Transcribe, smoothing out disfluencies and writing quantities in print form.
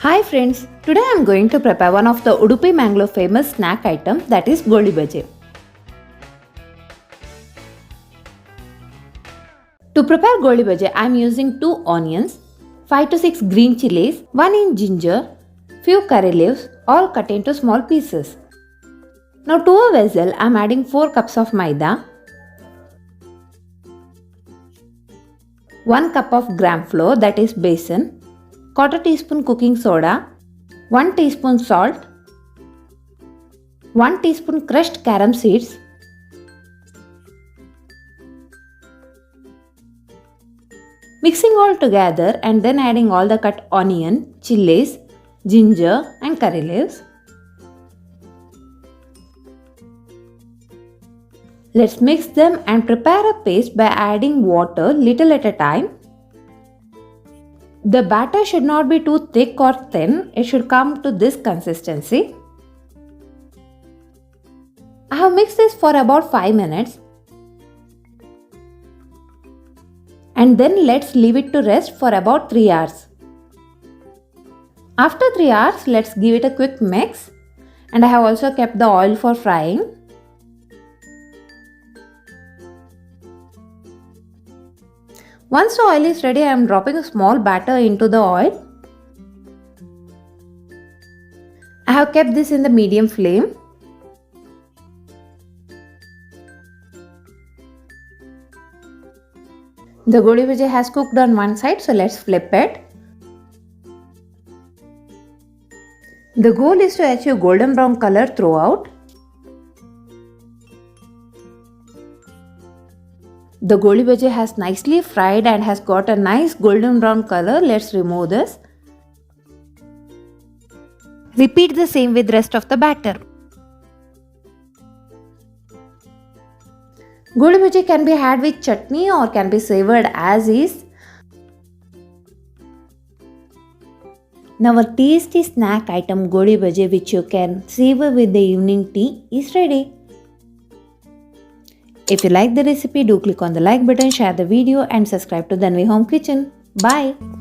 Hi friends, today I am going to prepare one of the Udupi Mangalore famous snack item, that is Golibaje. To prepare Golibaje, I am using 2 onions, 5 to 6 green chilies, 1 inch ginger, few curry leaves, all cut into small pieces. Now to a vessel, I am adding 4 cups of maida, 1 cup of gram flour, that is besan, 1/4 teaspoon cooking soda, 1 teaspoon salt, 1 teaspoon crushed carom seeds, mixing all together and then adding all the cut onion, chilies, ginger and curry leaves. Let's mix them and prepare a paste by adding water little at a time. The batter should not be too thick or thin, it should come to this consistency. I have mixed this for about 5 minutes. And then let's leave it to rest for about 3 hours. After 3 hours, let's give it a quick mix. And I have also kept the oil for frying. Once the oil is ready, I am dropping a small batter into the oil. I have kept this in the medium flame. The Golibaje has cooked on one side, so let's flip it. The goal is to achieve golden brown color throughout. The Golibaje has nicely fried and has got a nice golden brown color. Let's remove this. Repeat the same with rest of the batter. Golibaje can be had with chutney or can be savored as is. Now a tasty snack item Golibaje which you can savor with the evening tea is ready. If you like the recipe, do click on the like button, share the video and subscribe to Dhanvi Home Kitchen. Bye!